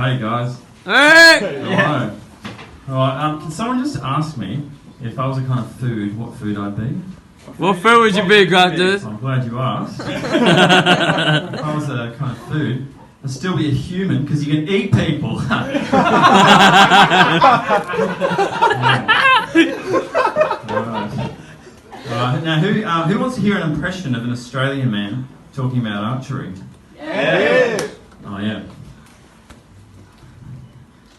Hey guys. Hey! Hello. Alright, can someone just ask me if I was a kind of food, what food I'd be? What food would you be, Grandad? I'm glad you asked. If I was a kind of food, I'd still be a human because you can eat people. Alright, now who wants to hear an impression of an Australian man talking about archery? Yeah. Oh yeah.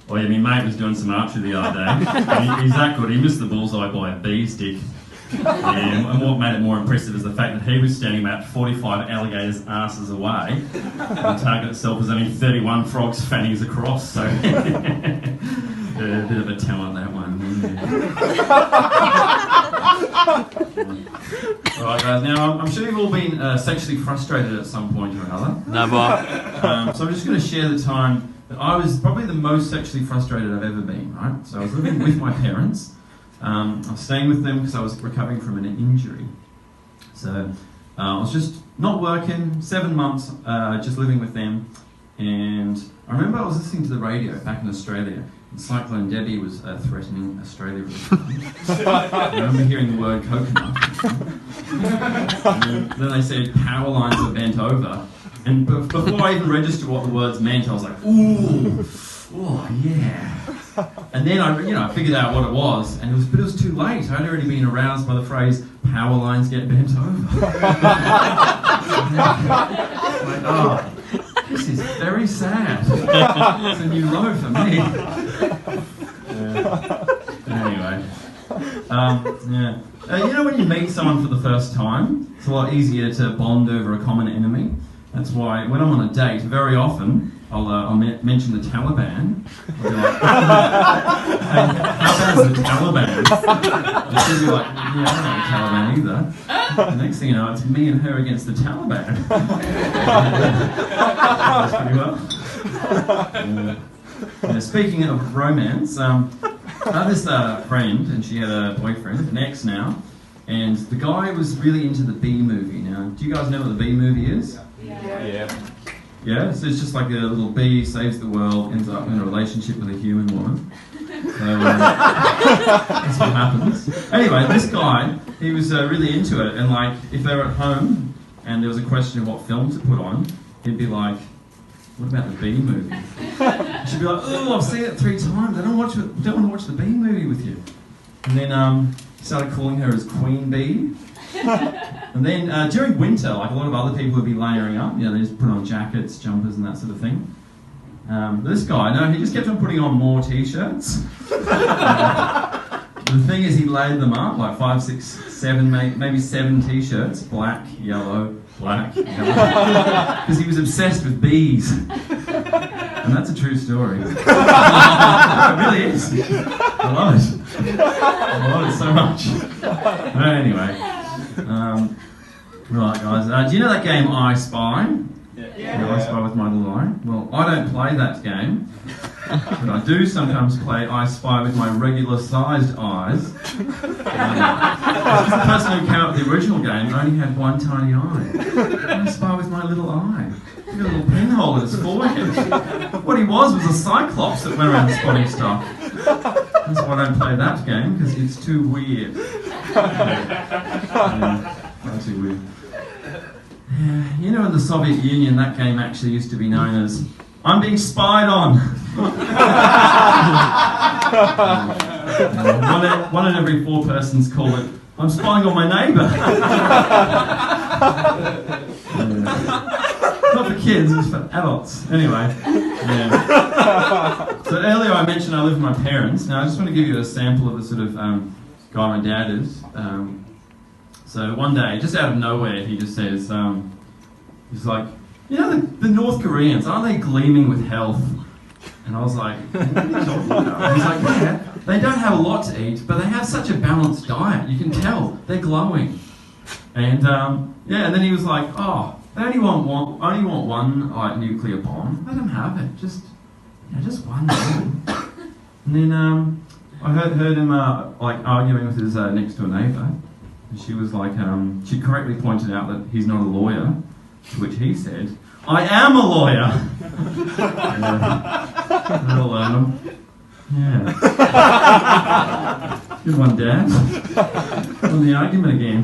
Well, yeah, my mate was doing some archery the other day. And he's that good. He missed the bullseye by a bee stick. Yeah, and what made it more impressive is the fact that he was standing about 45 alligators' asses away. The target itself was only 31 frogs' fannies across. So, yeah, a bit of a talent that one. Yeah. Alright, guys. Now I'm sure you've all been sexually frustrated at some point or another. Never. So I'm just going to share the time that I was probably the most sexually frustrated I've ever been, right? So I was living with my parents. I was staying with them because I was recovering from an injury. So I was just not working, 7 months, just living with them. And I remember I was listening to the radio back in Australia. And Cyclone Debbie was threatening Australia at the time. I remember hearing the word coconut. And then they said power lines were bent over. And before I even registered what the words meant, I was like, ooh, oh yeah. And then I figured out what it was, and it was too late. I'd already been aroused by the phrase "power lines get bent over." Like, oh, this is very sad. It's a new low for me. Yeah. Anyway, yeah. When you meet someone for the first time, it's a lot easier to bond over a common enemy. That's why when I'm on a date, very often I'll mention the Taliban. I'll be like, hey, how bad is the Taliban? And she'll be like, yeah, I don't know the Taliban either. The next thing you know, it's me and her against the Taliban. That's pretty well. Speaking of romance, I had this friend, and she had a boyfriend, an ex now, and the guy was really into the Bee Movie. Now, do you guys know what the Bee Movie is? Yeah. Yeah, so it's just like a little bee saves the world, ends up in a relationship with a human woman. So that's what happens. Anyway, this guy, he was really into it, and like if they were at home and there was a question of what film to put on, he'd be like, "What about the Bee Movie?" She'd be like, "Oh, I've seen it 3 times. I don't want to watch the Bee Movie with you." And then he started calling her his Queen Bee. And then during winter, like a lot of other people would be layering up, they just put on jackets, jumpers and that sort of thing. But this guy, no, he just kept on putting on more t-shirts. The thing is, he layered them up, like 5, 6, 7, maybe 7 t-shirts, black, yellow, black, yellow, because he was obsessed with bees. And that's a true story. No, it really is. I love it. I love it so much. But anyway. Right, guys. Do you know that game I Spy? Yeah. I Spy with my little eye. Well, I don't play that game, but I do sometimes play I Spy with my regular-sized eyes. The person who came up with the original game only had one tiny eye. I Spy with my little eye. He got a little pinhole in his forehead. What he was a cyclops that went around spotting stuff. That's why I don't play that game, because it's too weird. Far too weird. Yeah, in the Soviet Union, that game actually used to be known as "I'm being spied on." One in every 4 persons call it "I'm spying on my neighbour." Not for kids, it's for adults. Anyway, yeah. So earlier I mentioned I live with my parents. Now I just want to give you a sample of the sort of guy my dad is. So one day, just out of nowhere, he just says, he's like, the North Koreans, aren't they gleaming with health? And I was like, what are you talking about? He's like, yeah, they don't have a lot to eat, but they have such a balanced diet. You can tell, they're glowing. And and then he was like, oh, they only want one nuclear bomb. Let them have it. Just one. And then I heard him arguing with his next door neighbour. And she was like, she correctly pointed out that he's not a lawyer. To which he said, "I am a lawyer." They'll learn them. Yeah. Good one, Dad. On the argument again.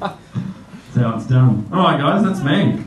That's how it's done. Alright guys, that's me.